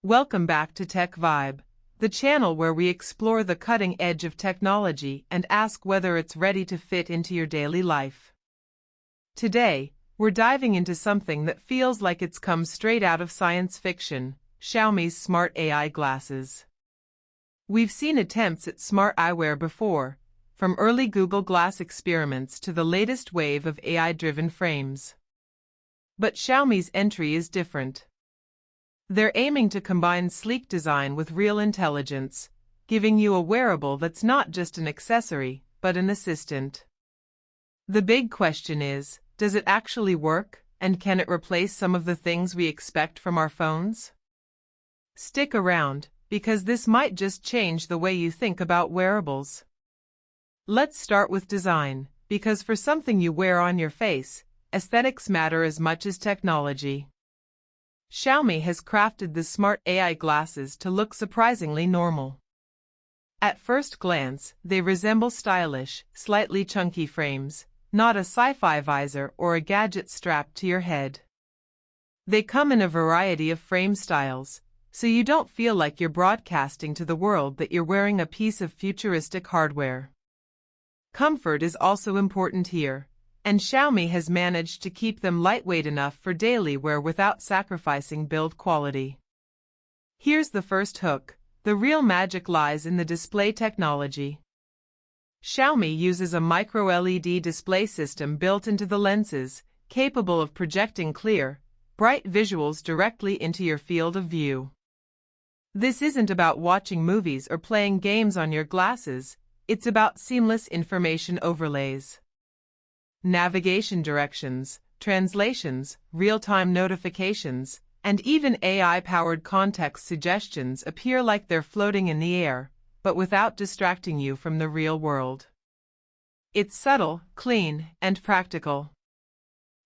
Welcome back to Tech Vibe, the channel where we explore the cutting edge of technology and ask whether it's ready to fit into your daily life. Today, we're diving into something that feels like it's come straight out of science fiction: Xiaomi's Smart AI Glasses. We've seen attempts at smart eyewear before, from early Google Glass experiments to the latest wave of AI-driven frames. But Xiaomi's entry is different. They're aiming to combine sleek design with real intelligence, giving you a wearable that's not just an accessory, but an assistant. The big question is, does it actually work, and can it replace some of the things we expect from our phones? Stick around, because this might just change the way you think about wearables. Let's start with design, because for something you wear on your face, aesthetics matter as much as technology. Xiaomi has crafted the Smart AI glasses to look surprisingly normal. At first glance, they resemble stylish, slightly chunky frames, not a sci-fi visor or a gadget strapped to your head. They come in a variety of frame styles, so you don't feel like you're broadcasting to the world that you're wearing a piece of futuristic hardware. Comfort is also important here, and Xiaomi has managed to keep them lightweight enough for daily wear without sacrificing build quality. Here's the first hook: the real magic lies in the display technology. Xiaomi uses a micro-LED display system built into the lenses, capable of projecting clear, bright visuals directly into your field of view. This isn't about watching movies or playing games on your glasses, it's about seamless information overlays. Navigation directions, translations, real-time notifications, and even AI-powered context suggestions appear like they're floating in the air, but without distracting you from the real world. It's subtle, clean, and practical.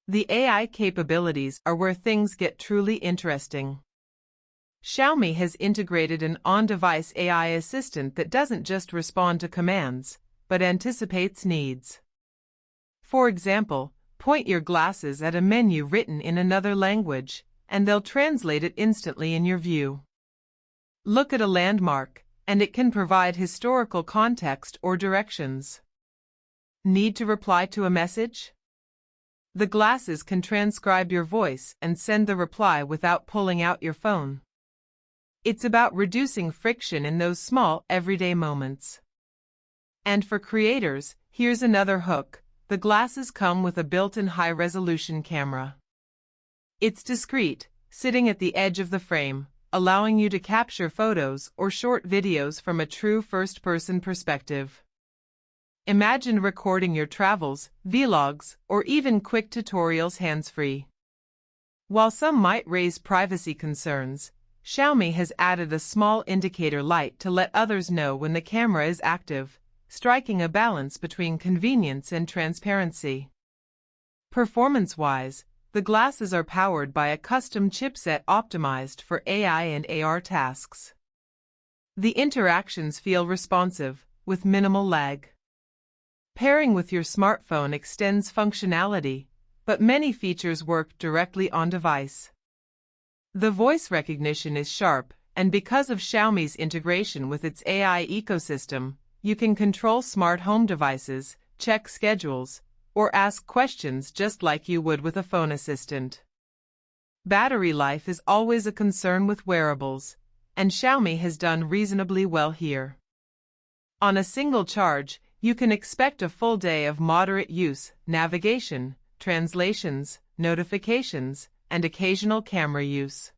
The AI capabilities are where things get truly interesting. Xiaomi has integrated an on-device AI assistant that doesn't just respond to commands, but anticipates needs. For example, point your glasses at a menu written in another language, and they'll translate it instantly in your view. Look at a landmark, and it can provide historical context or directions. Need to reply to a message? The glasses can transcribe your voice and send the reply without pulling out your phone. It's about reducing friction in those small, everyday moments. And for creators, here's another hook: the glasses come with a built-in high-resolution camera. It's discreet, sitting at the edge of the frame, allowing you to capture photos or short videos from a true first-person perspective. Imagine recording your travels, vlogs, or even quick tutorials hands-free. While some might raise privacy concerns, Xiaomi has added a small indicator light to let others know when the camera is active, striking a balance between convenience and transparency. Performance-wise, the glasses are powered by a custom chipset optimized for AI and AR tasks. The interactions feel responsive, with minimal lag. Pairing with your smartphone extends functionality, but many features work directly on device. The voice recognition is sharp, and because of Xiaomi's integration with its AI ecosystem, you can control smart home devices, check schedules, or ask questions just like you would with a phone assistant. Battery life is always a concern with wearables, and Xiaomi has done reasonably well here. On a single charge, you can expect a full day of moderate use, navigation, translations, notifications, and occasional camera use.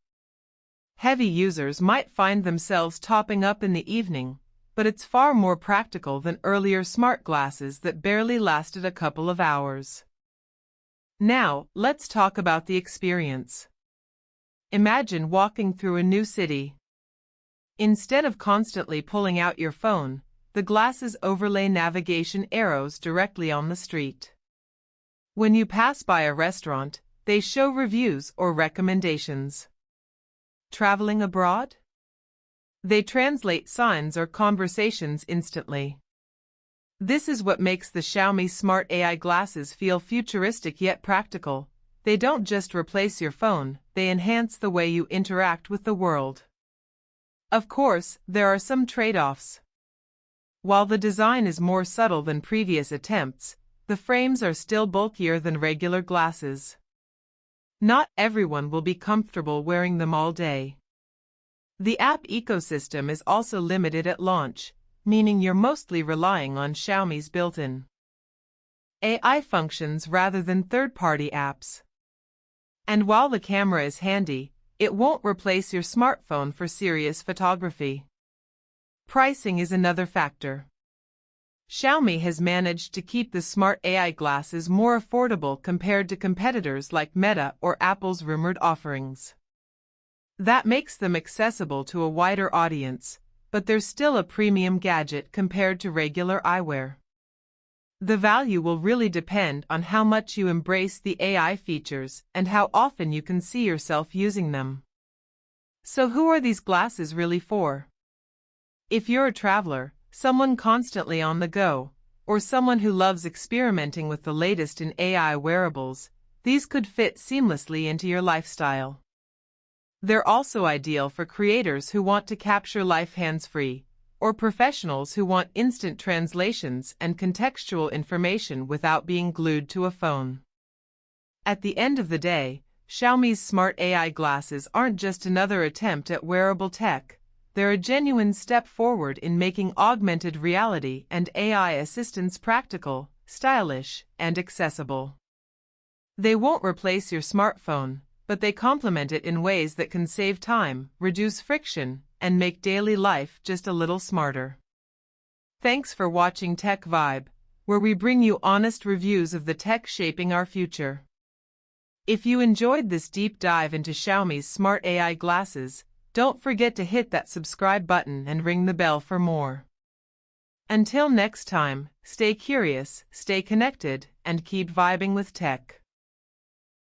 Heavy users might find themselves topping up in the evening, but it's far more practical than earlier smart glasses that barely lasted a couple of hours. Now, let's talk about the experience. Imagine walking through a new city. Instead of constantly pulling out your phone, the glasses overlay navigation arrows directly on the street. When you pass by a restaurant, they show reviews or recommendations. Traveling abroad? They translate signs or conversations instantly. This is what makes the Xiaomi Smart AI glasses feel futuristic yet practical. They don't just replace your phone, they enhance the way you interact with the world. Of course, there are some trade-offs. While the design is more subtle than previous attempts, the frames are still bulkier than regular glasses. Not everyone will be comfortable wearing them all day. The app ecosystem is also limited at launch, meaning you're mostly relying on Xiaomi's built-in AI functions rather than third-party apps. And while the camera is handy, it won't replace your smartphone for serious photography. Pricing is another factor. Xiaomi has managed to keep the Smart AI glasses more affordable compared to competitors like Meta or Apple's rumored offerings. That makes them accessible to a wider audience, but they're still a premium gadget compared to regular eyewear. The value will really depend on how much you embrace the AI features and how often you can see yourself using them. So who are these glasses really for? If you're a traveler, someone constantly on the go, or someone who loves experimenting with the latest in AI wearables, these could fit seamlessly into your lifestyle. They're also ideal for creators who want to capture life hands-free, or professionals who want instant translations and contextual information without being glued to a phone. At the end of the day, Xiaomi's Smart AI glasses aren't just another attempt at wearable tech. They're a genuine step forward in making augmented reality and AI assistance practical, stylish, and accessible. They won't replace your smartphone, but they complement it in ways that can save time, reduce friction, and make daily life just a little smarter. Thanks for watching Tech Vibe, where we bring you honest reviews of the tech shaping our future. If you enjoyed this deep dive into Xiaomi's Smart AI glasses, don't forget to hit that subscribe button and ring the bell for more. Until next time, stay curious, stay connected, and keep vibing with tech.